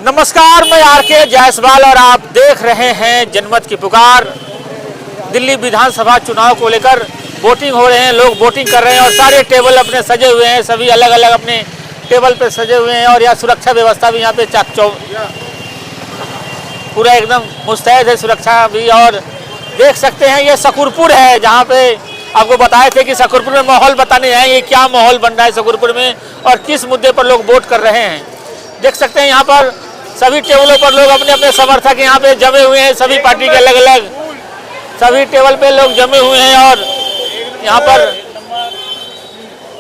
नमस्कार, मैं आर.के. जायसवाल और आप देख रहे हैं जनमत की पुकार। दिल्ली विधानसभा चुनाव को लेकर वोटिंग हो रहे हैं, लोग वोटिंग कर रहे हैं और सारे टेबल अपने सजे हुए हैं, सभी अलग अलग अपने टेबल पे सजे हुए हैं। और यह सुरक्षा व्यवस्था भी यहाँ पे पूरा एकदम मुस्तैद है, सुरक्षा भी। और देख सकते हैं ये शकूरपुर है, जहाँ पे आपको बताए थे कि शकूरपुर में माहौल बताने आए, ये क्या माहौल बन रहा है शकूरपुर में और किस मुद्दे पर लोग वोट कर रहे हैं। देख सकते हैं यहाँ पर सभी टेबलों पर लोग अपने अपने समर्थक यहाँ पे जमे हुए हैं, सभी पार्टी के अलग अलग सभी टेबल पे लोग जमे हुए हैं। और यहाँ पर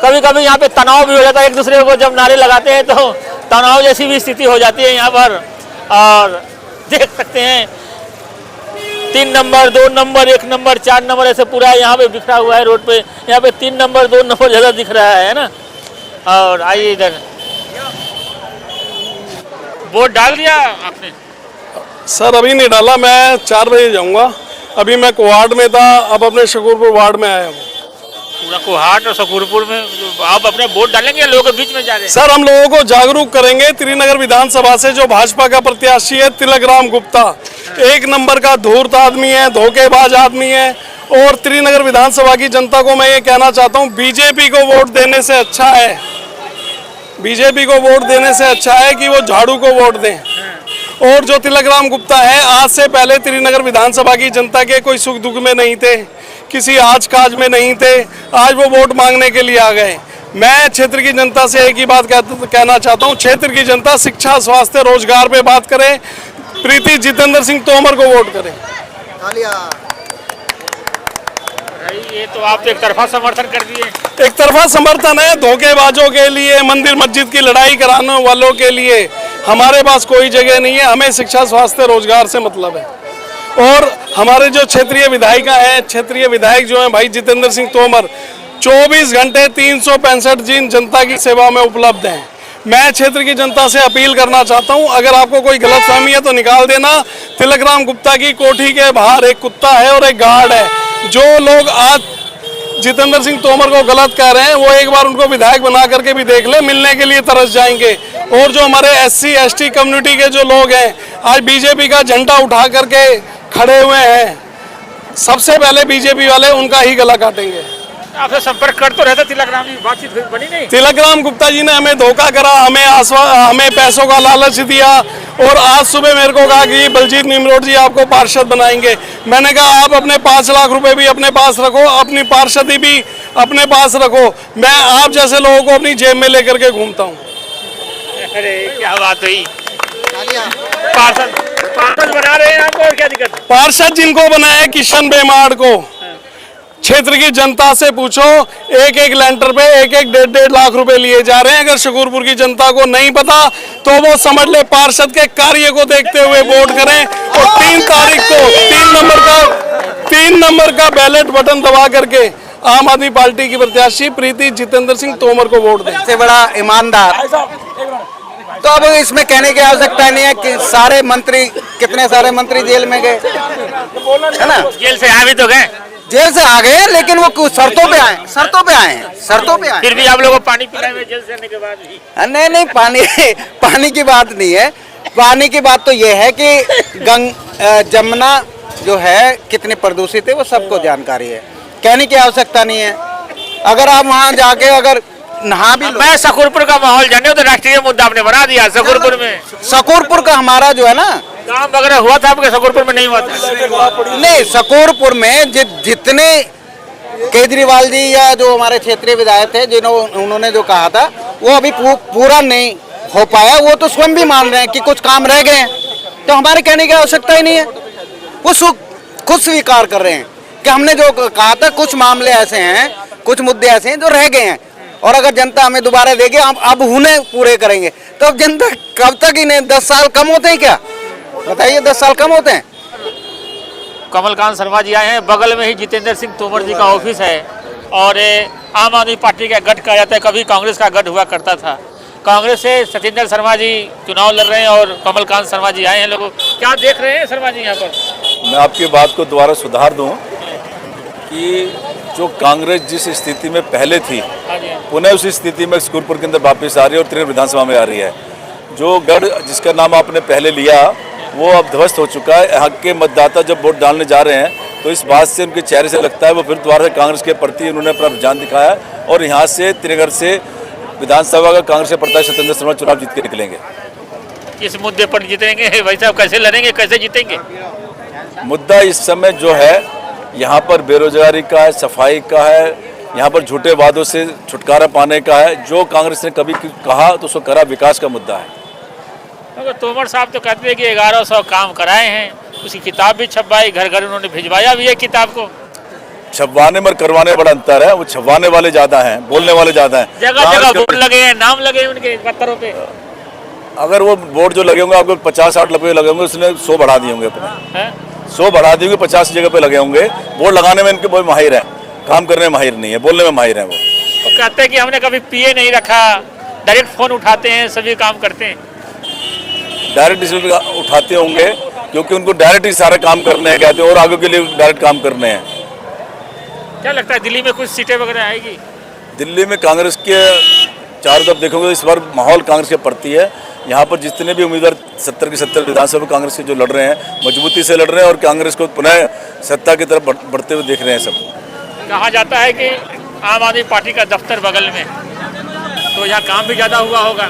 कभी कभी यहाँ पे तनाव भी हो जाता है, एक दूसरे को जब नारे लगाते हैं तो तनाव जैसी भी स्थिति हो जाती है यहाँ पर। और देख सकते हैं 3 नंबर, 2 नंबर, 1 नंबर, 4 नंबर ऐसे पूरा यहाँ पे बिखरा हुआ है रोड पे। यहाँ पे 3 नंबर, 2 नंबर ज़्यादा दिख रहा है ना। और आइए इधर, वोट डाल दिया आपने? सर अभी नहीं डाला, मैं 4 बजे जाऊंगा। अभी मैं कोहाट में था, अब अपने शकूरपुर वार्ड में आया हूँ। पूरा कोहाट और शकूरपुर में आप अपने वोट डालेंगे, लोगों के बीच में जा रहे हैं? सर हम लोगों को जागरूक करेंगे। त्रिनगर विधानसभा से जो भाजपा का प्रत्याशी है तिलकराम गुप्ता, 1 नंबर का धूर्त आदमी है, धोखेबाज आदमी है। और त्रिनगर विधानसभा की जनता को मैं ये कहना चाहता हूँ, बीजेपी को वोट देने से अच्छा है, बीजेपी को वोट देने से अच्छा है कि वो झाड़ू को वोट दें। और जो तिलकराम गुप्ता है, आज से पहले त्रिनगर विधानसभा की जनता के कोई सुख दुख में नहीं थे, किसी आज काज में नहीं थे, आज वो वोट मांगने के लिए आ गए। मैं क्षेत्र की जनता से एक ही बात कहना चाहता हूँ, क्षेत्र की जनता शिक्षा, स्वास्थ्य, रोजगार पे बात करे, प्रीति जितेंद्र सिंह तोमर को वोट करें। ये तो आप एक तरफा समर्थन कर दिए। एक तरफा समर्थन है धोखेबाजों के लिए, मंदिर मस्जिद की लड़ाई कराने वालों के लिए। हमारे पास कोई जगह नहीं है, हमें शिक्षा, स्वास्थ्य, रोजगार से मतलब है। और हमारे जो क्षेत्रीय विधायिका हैं, क्षेत्रीय विधायक जो हैं भाई जितेंद्र सिंह तोमर, 24 घंटे 365 दिन जनता की सेवा में उपलब्ध हैं। मैं क्षेत्र की जनता से अपील करना चाहता हूं, अगर आपको कोई गलतफहमी है तो निकाल देना। तिलकराम गुप्ता की कोठी के बाहर एक कुत्ता है और एक गार्ड है। जो लोग आज जितेंद्र सिंह तोमर को गलत कह रहे हैं, वो एक बार उनको विधायक बना करके भी देख ले, मिलने के लिए तरस जाएंगे। और जो हमारे SC ST कम्युनिटी के जो लोग हैं, आज बीजेपी का झंडा उठा करके खड़े हुए हैं, सबसे पहले बीजेपी वाले उनका ही गला काटेंगे। आपसे संपर्क कर तो रहता तिलकराम जी, बातचीत बनी नहीं? तिलकराम गुप्ता जी ने हमें धोखा करा, हमें पैसों का लालच दिया। और आज सुबह मेरे को कहा कि बलजीत निमरोड जी आपको पार्षद बनाएंगे। मैंने कहा आप अपने 5 लाख रुपए भी अपने पास रखो, अपनी पार्षदी भी अपने पास रखो, मैं आप जैसे लोगों को अपनी जेब में लेकर के घूमता हूँ। अरे क्या बात हुई, पार्षद बना रहे हैं आपको, और क्या दिक्कत? पार्षद जिनको बनाया किशन बेमाड़ को, क्षेत्र की जनता से पूछो, एक एक लेंटर पे 1-1, 1.5 लाख रुपए लिए जा रहे हैं। अगर शकूरपुर की जनता को नहीं पता तो वो समझ ले, पार्षद के कार्य को देखते हुए वोट करें। और 3 तारीख को 3 नंबर का बैलेट बटन दबा करके आम आदमी पार्टी की प्रत्याशी प्रीति जितेंद्र सिंह तोमर को वोट दें। सबसे बड़ा ईमानदार, तो अब इसमें कहने की आवश्यकता नहीं है कि सारे मंत्री, कितने सारे मंत्री जेल में गए, है ना? जेल से आ भी तो गए, जेल से आ गए, लेकिन वो कुछ शर्तों पे आए हैं। फिर भी आप लोगों को पानी पिलाए हुए जेल से आने के बाद भी? नहीं, पानी की बात नहीं है। पानी की बात तो ये है कि जमुना जो है कितनी प्रदूषित है, वो सबको जानकारी है, कहने की आवश्यकता नहीं है। अगर आप वहाँ जाके अगर नहा भी लो। मैं शकूरपुर का माहौल जाने हो तो राष्ट्रीय मुद्दा आपने बना दिया शकूरपुर में। शकूरपुर का हमारा जो है ना, काम वगैरह हुआ था आपके शकूरपुर में? नहीं हुआ था? नहीं, शकूरपुर में जितने केजरीवाल जी या जो हमारे क्षेत्रीय विधायक थे, उन्होंने जो कहा था वो अभी पूरा नहीं हो पाया। वो तो स्वयं भी मान रहे हैं कि कुछ काम रह गए हैं, तो हमारे कहने की आवश्यकता ही नहीं है। वो खुद स्वीकार कर रहे हैं कि हमने जो कहा था, कुछ मामले ऐसे हैं, कुछ मुद्दे ऐसे हैं जो रह गए हैं, और अगर जनता हमें दोबारा देगी, हम अब उन्हें पूरे करेंगे। तो अब जनता कब तक इन्हें 10 साल कम होते हैं क्या? बताइए, 10 साल कम होते हैं? कमलकांत शर्मा जी आए हैं, बगल में ही जितेंद्र सिंह तोमर जी का ऑफिस है। और आम आदमी पार्टी का गठ कहा जाता है, कभी कांग्रेस का गठ हुआ करता था। कांग्रेस से सत्येंद्र शर्मा जी चुनाव लड़ रहे हैं और कमलकांत शर्मा जी आए हैं। लोग क्या देख रहे हैं शर्मा जी यहाँ पर? मैं आपकी बात को दोबारा सुधार दूं कि जो कांग्रेस जिस स्थिति में पहले थी, पुनः उसी स्थिति में शकूरपुर के अंदर वापस आ रही है और त्रिनगर विधानसभा में आ रही है। जो गढ़ जिसका नाम आपने पहले लिया वो अब ध्वस्त हो चुका है। यहाँ के मतदाता जब वोट डालने जा रहे हैं तो इस बात से उनके चेहरे से लगता है वो फिर दोबारा से कांग्रेस के प्रति उन्होंने अपना रुझान दिखाया और यहाँ से त्रिनगर से विधानसभा का कांग्रेस के प्रत्याशी सत्येंद्र शर्मा चुनाव जीत के निकलेंगे। किस मुद्दे पर जीतेंगे भाई साहब, कैसे लड़ेंगे, कैसे जीतेंगे? मुद्दा इस समय जो है यहाँ पर बेरोजगारी का है, सफाई का है, यहाँ पर झूठे वादों से छुटकारा पाने का है। जो कांग्रेस ने कभी कहा तो उसको करा, विकास का मुद्दा है। तो तोमर साहब तो कहते हैं कि 1100 काम कराए हैं, उसकी किताब भी छपवाई, घर घर उन्होंने भिजवाया भी है किताब को। छपवाने में करवाने बड़ा अंतर है। वो छपवाने वाले ज्यादा हैं, बोलने वाले ज्यादा हैं। जगह जगह बोर्ड लगे हैं, नाम लगे हैं उनके पत्थरों पे। अगर वो बोर्ड जो लगे होंगे आपको 50-60 रुपये लगे होंगे, उसने 100 बढ़ा दिए होंगे अपने, 100 बढ़ा दिए होंगे, 50 जगह पे लगे होंगे। बोर्ड लगाने में इनके बहुत माहिर है, काम करने में माहिर नहीं है, बोलने में माहिर है। वो कहते हैं कि हमने कभी पीए नहीं रखा, डायरेक्ट फोन उठाते हैं, सभी काम करते हैं। डायरेक्ट डिसीजन उठाते होंगे क्योंकि उनको डायरेक्ट ही सारे काम करने हैं, कहते हैं, और आगे के लिए डायरेक्ट काम करने हैं। क्या लगता है दिल्ली में कुछ सीटें वगैरह आएगी? दिल्ली में कांग्रेस के चारों तरफ देखोगे तो इस बार माहौल कांग्रेस के प्रति है। यहाँ पर जितने भी उम्मीदवार 70 की 70 विधानसभा कांग्रेस के जो लड़ रहे हैं, मजबूती से लड़ रहे हैं और कांग्रेस को पुनः सत्ता की तरफ बढ़ते हुए देख रहे हैं सब। कहा जाता है कि आम आदमी पार्टी का दफ्तर बगल में, तो यहाँ काम भी ज़्यादा हुआ होगा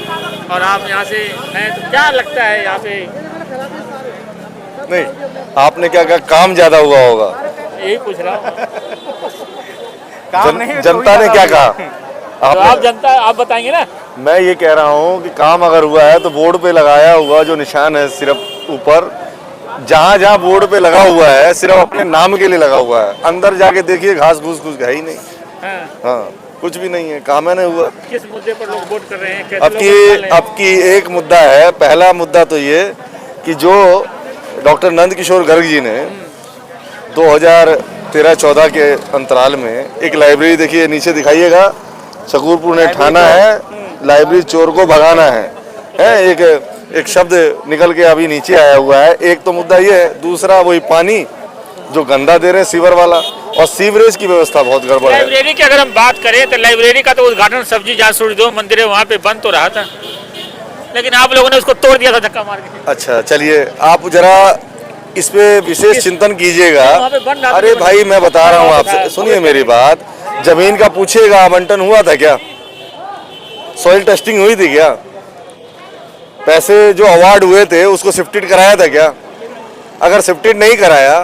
और आप यहाँ से हैं, तो क्या लगता है यहाँ पे? नहीं, आपने क्या कहा, काम ज्यादा हुआ होगा? यही पूछ रहा हूँ। जनता ने क्या कहा? तो आप जनता, आप बताएंगे ना। मैं ये कह रहा हूँ कि काम अगर हुआ है तो बोर्ड पे लगाया हुआ जो निशान है सिर्फ ऊपर, जहाँ जहाँ बोर्ड पे लगा हुआ है सिर्फ अपने नाम के लिए लगा हुआ है। अंदर जाके देखिए घास घूस कुछ है ही नहीं। हाँ, कुछ भी नहीं है, काम है नहीं हुआ। किस मुद्दे पर लोग वोट कर रहे हैं? कैसे अब की एक मुद्दा है। पहला मुद्दा तो ये कि जो डॉक्टर नंद किशोर गर्ग जी ने 2013-14 के अंतराल में एक लाइब्रेरी, देखिए नीचे दिखाइएगा, शकूरपुर ने ठाना है लाइब्रेरी चोर को भगाना है। एक शब्द निकल के अभी नीचे आया हुआ है। एक तो मुद्दा ये है, दूसरा वही पानी जो गंदा दे रहे हैं सीवर वाला, और सीवरेज की व्यवस्था बहुत गड़बड़ है। लाइब्रेरी की अगर हम बात करें तो लाइब्रेरी का तो उद्घाटन सब्जी जहाँ सूर्यदेव मंदिर है वहाँ पे बंद तो रहा था, लेकिन आप लोगों ने उसको तोड़ दिया था धक्का मार के। अच्छा, चलिए आप जरा इस पे विशेष चिंतन कीजिएगा। अरे भाई, मैं बता रहा हूँ आपसे, सुनिए मेरी बात। जमीन का पूछिएगा, आवंटन हुआ था क्या? सॉइल टेस्टिंग हुई थी क्या? पैसे जो अवार्ड हुए थे उसको शिफ्टेड कराया था क्या? अगर शिफ्टेड नहीं कराया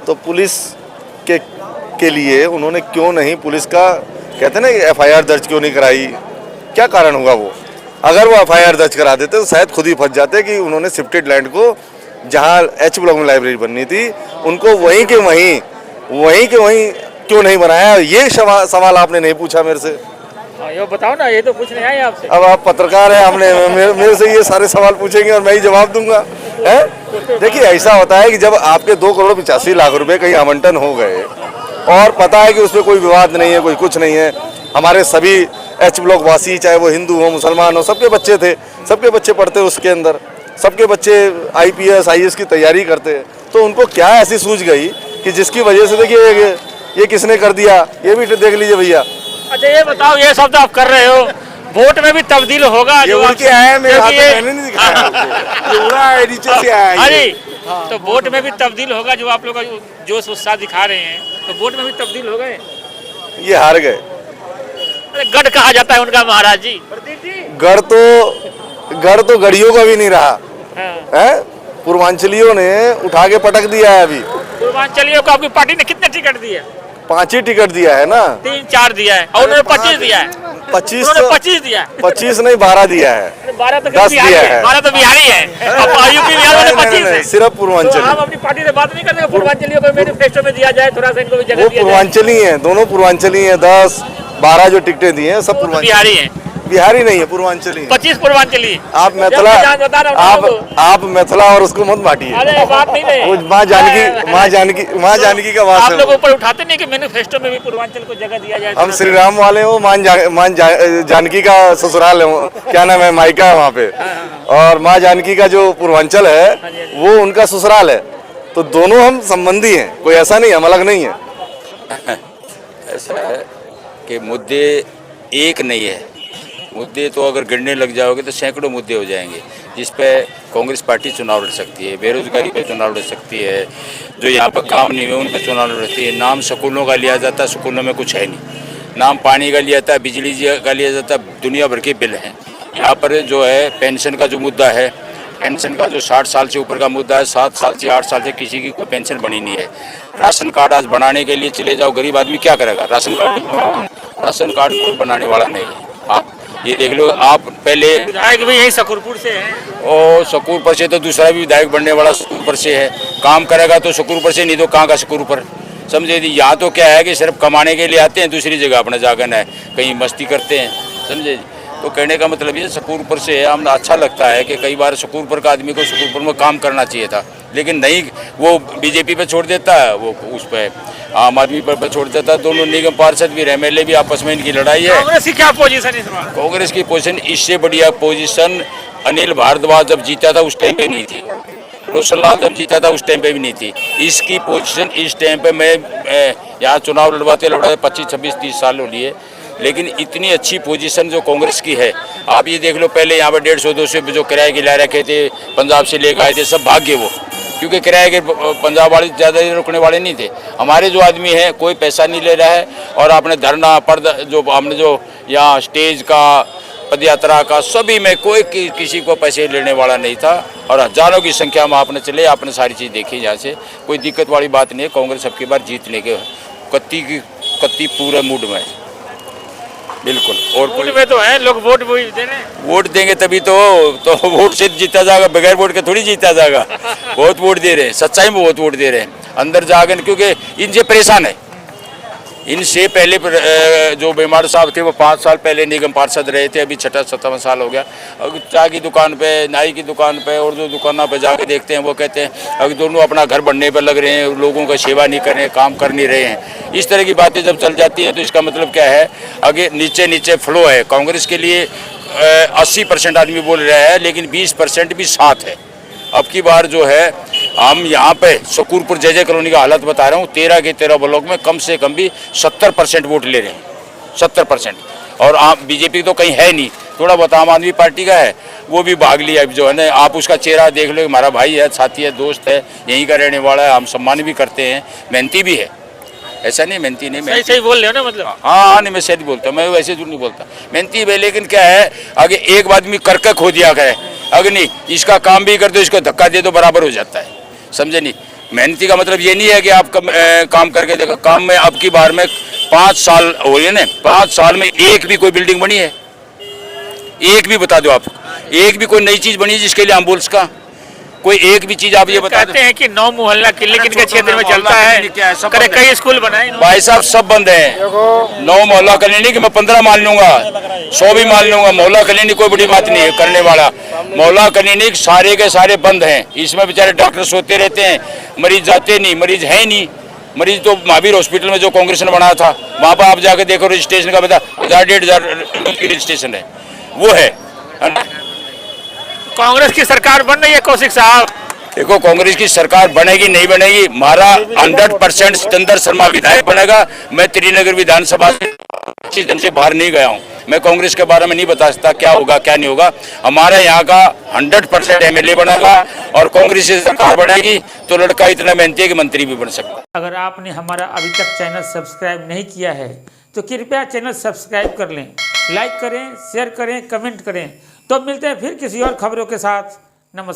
तो पुलिस के लिए उन्होंने क्यों नहीं, पुलिस का कहते हैं ना, FIR दर्ज क्यों नहीं कराई? क्या कारण हुआ वो? अगर वो FIR दर्ज करा देते तो शायद खुद ही फंस जाते कि उन्होंने शिफ्टेड लैंड को, जहाँ H ब्लॉक में लाइब्रेरी बननी थी, उनको वहीं के वहीं क्यों नहीं बनाया? ये सवाल आपने नहीं पूछा मेरे से। ये बताओ ना, ये तो पूछ नहीं आए आपसे। अब आप पत्रकार हैं, हमने मेरे से ये सारे सवाल पूछेंगे और मैं ही जवाब दूंगा, है? देखिए, ऐसा होता है कि जब आपके 2,85,00,000 रुपए कहीं आवंटन हो गए और पता है कि उसमें कोई विवाद नहीं है, कोई कुछ नहीं है, हमारे सभी H ब्लॉक वासी, चाहे वो हिंदू हो मुसलमान हो, सबके बच्चे थे, सबके बच्चे पढ़ते उसके अंदर, सबके बच्चे IPS IAS की तैयारी करते, तो उनको क्या ऐसी सूझ गई कि जिसकी वजह से, देखिए ये किसने कर दिया, ये भी देख लीजिए भैया। अच्छा, ये बताओ, ये शब्द आप कर रहे हो, वोट में भी तब्दील होगा? ये उड़ के आया है, मेरे हाथ में मैंने नहीं दिखाया आपको। ये उड़ा है, नीचे से आया है। अरे, तो वोट में भी तब्दील होगा? जो आप लोग का जोश उत्साह दिखा रहे हैं, तो वोट में भी तब्दील हो गए? ये हार गए। अरे, गढ़ कहा जाता है उनका महाराज जी। गढ़ तो गढ़ियों का भी नहीं रहा है। पूर्वांचलियों ने उठा के पटक दिया है। अभी पूर्वांचलियों को आपकी पार्टी ने कितने टिकट दिए? 5 ही टिकट दिया है ना, 3-4 दिया है, और उन्होंने 25 दिया है। 25 दिया है। 25 नहीं, 12 दिया है। 12 तो 10 दिया है। 12 तो बिहारी है। यूपी बिहार में 25 है। सिर्फ पूर्वांचल। हम अपनी पार्टी से बात नहीं करते, पूर्वांचलियों को मैनिफेस्टो में दिया जाए, थोड़ा सा इनको भी जगह वो दिया जाए। पूर्वांचली है, दोनों पूर्वांचली है। 10-12 जो टिकटें दी हैं सब बिहारी है, बिहारी नहीं है, पूर्वांचली है। 25 पूर्वांचली। आप मैथिला, आप मैथिला और उसको मत बांटिए। अरे, बात नहीं है। माँ जानकी का वास आप है। लोग ऊपर उठाते नहीं कि मैनिफेस्टो में भी पूर्वांचल को जगह दिया जाए? हम श्री राम वाले हो, माँ जानकी का ससुराल है, क्या नाम है, मायका है वहाँ पे, और माँ जानकी का जो पूर्वांचल है वो उनका ससुराल है। तो दोनों हम संबंधी हैं, कोई ऐसा नहीं, हम अलग नहीं है। ऐसा है कि मुद्दे एक नहीं है, मुद्दे तो अगर गिनने लग जाओगे तो सैकड़ों मुद्दे हो जाएंगे जिस पे कांग्रेस पार्टी चुनाव लड़ सकती है। बेरोजगारी पे चुनाव लड़ सकती है, जो यहाँ पर काम नहीं है उन पर चुनाव लड़ सकती है। नाम स्कूलों का लिया जाता है, स्कूलों में कुछ है नहीं। नाम पानी का लिया जाता है, बिजली का लिया जाता है, दुनिया भर के बिल हैं। यहाँ पर जो है पेंशन का जो मुद्दा है, पेंशन का जो 60 साल से ऊपर का मुद्दा है, 7 साल से 8 साल से किसी की कोई पेंशन बनी नहीं है। राशन कार्ड आज बनाने के लिए चले जाओ, गरीब आदमी क्या करेगा? राशन कार्ड कोई बनाने वाला नहीं है। आप ये देख लो, आप पहले विधायक भी यही शकरपुर से है और शकरपुर से तो दूसरा भी विधायक बनने वाला शकरपुर से है। काम करेगा तो शकरपुर से, नहीं तो कहाँ का शकरपुर, समझे? यहाँ तो क्या है कि सिर्फ कमाने के लिए आते हैं, दूसरी जगह अपना जागन है, कहीं मस्ती करते हैं, समझे? तो कहने का मतलब ये शकरपुर से है। हमें अच्छा लगता है कि कई बार शकरपुर का आदमी को शकरपुर में काम करना चाहिए था, लेकिन नहीं, वो बीजेपी पे छोड़ देता है, वो उस पर आम आदमी पर छोड़ देता है। दोनों निगम पार्षद भी, एमएलए भी, आपस में इनकी लड़ाई है। कांग्रेस की क्या पोजीशन इस बार? कांग्रेस की पोजीशन इससे बढ़िया पोजीशन अनिल भारद्वाज जब जीता था उस टाइम पे नहीं थी, रोशन लाल जब जीता था उस टाइम पे भी नहीं थी। इसकी पोजीशन इस टाइम पे, मैं यहाँ चुनाव लड़वाते 25, 26, 30 साल हो लिए, लेकिन इतनी अच्छी पोजीशन जो कांग्रेस की है, आप ये देख लो। पहले यहाँ पर 150-200 जो किराए के ला रखे थे, पंजाब से लेकर आए थे, सब भाग गए वो, क्योंकि किराए के पंजाब वाले ज़्यादा रुकने वाले नहीं थे। हमारे जो आदमी हैं कोई पैसा नहीं ले रहा है, और आपने धरना पर्दा जो हमने जो यहाँ स्टेज का, पद यात्रा का, सभी में कोई किसी को पैसे लेने वाला नहीं था, और हजारों की संख्या में आपने चले, आपने सारी चीज़ देखी। यहाँ से कोई दिक्कत वाली बात नहीं है। कांग्रेस अब की बार जीतने के कत्ती पूरे मूड में है, बिल्कुल। और मूड में तो है, लोग वोट भी दे रहे हैं। वोट देंगे तभी तो वोट से जीता जाएगा, बगैर वोट के थोड़ी जीता जाएगा। बहुत वोट दे रहे हैं, सच्चाई में बहुत वोट दे रहे हैं अंदर जाकर, क्योंकि इनसे परेशान है। इनसे पहले जो बीमार साहब थे वो 5 साल पहले निगम पार्षद रहे थे, अभी 6वां साल हो गया। चाय की दुकान पे, नाई की दुकान पे और जो दुकानों पे जाके देखते हैं, वो कहते हैं अभी दोनों अपना घर बनने पर लग रहे हैं, लोगों का सेवा नहीं कर रहे हैं, काम कर नहीं रहे हैं। इस तरह की बातें जब चल जाती हैं तो इसका मतलब क्या है, आगे नीचे फ्लो है। कांग्रेस के लिए 80% आदमी बोल रहा है, लेकिन 20% भी साथ है। अब की बार जो है, हम यहाँ पे शकरपुर जय कॉलोनी का हालत बता रहा हूँ, 13 के 13 ब्लॉक में कम से कम भी 70% वोट ले रहे हैं, 70%। और बीजेपी तो कहीं है नहीं, थोड़ा बहुत आम आदमी पार्टी का है, वो भी भाग लिया जो है ना। आप उसका चेहरा देख लो, हमारा भाई है, साथी है, दोस्त है, यहीं का रहने वाला है, हम सम्मान भी करते हैं, मेहनती भी है, ऐसा नहीं मेहनती नहीं। सही बोल रहे हो ना, मतलब हाँ नहीं, मैं सही बोलता, मैं वैसे झूठ नहीं बोलता, मेहनती है। लेकिन क्या है, आगे एक आदमी करके खो दिया करे, अगर नहीं इसका काम भी कर दो, इसको धक्का दे दो, बराबर हो जाता है, समझे? नहीं, मेहनती का मतलब ये नहीं है कि आप काम करके देखो। काम में अब की बार में 5 साल हो गए ना, 5 साल में एक भी कोई बिल्डिंग बनी है? एक भी बता दो आप, एक भी कोई नई चीज बनी है जिसके लिए एम्बुलेंस का कोई एक भी चीज आप ये बता दो। कहते हैं कि 9 मोहल्ला क्लिनिक इनके क्षेत्र में चलता है, करे कई स्कूल बनाए भाई साहब, सब बंद है। 9 मोहल्ला क्लिनिक मैं 15 मान लूंगा, 100 भी मान लूंगा। मोहल्ला क्लिनिक कोई बड़ी बात नहीं है करने वाला। मोहल्ला क्लिनिक सारे के सारे बंद हैं, इसमें बेचारे डॉक्टर सोते रहते हैं, मरीज जाते नहीं, मरीज है नहीं। मरीज तो महावीर हॉस्पिटल में जो कांग्रेस ने बनाया था, वहाँ पर आप जाकर देखो, रजिस्ट्रेशन का बता 1000-1500 की रजिस्ट्रेशन है, वो है ना। कांग्रेस की सरकार बन रही है कौशिक साहब। देखो, कांग्रेस की सरकार बनेगी नहीं बनेगी, हमारा 100% सिकंदर शर्मा विधायक बनेगा। मैं त्रिनगर विधानसभा से जन से बाहर नहीं गया हूँ, मैं कांग्रेस के बारे में नहीं बता सकता क्या होगा क्या नहीं होगा। हमारे यहाँ का 100% एमएलए बनेगा, और कांग्रेस की सरकार बनेगी तो लड़का इतना मेहनती है कि मंत्री भी बन सकता है। अगर आपने हमारा अभी तक चैनल सब्सक्राइब नहीं किया है तो कृपया चैनल सब्सक्राइब कर लें, लाइक करें, शेयर करें, कमेंट करें। तो मिलते हैं फिर किसी और खबरों के साथ। नमस्कार।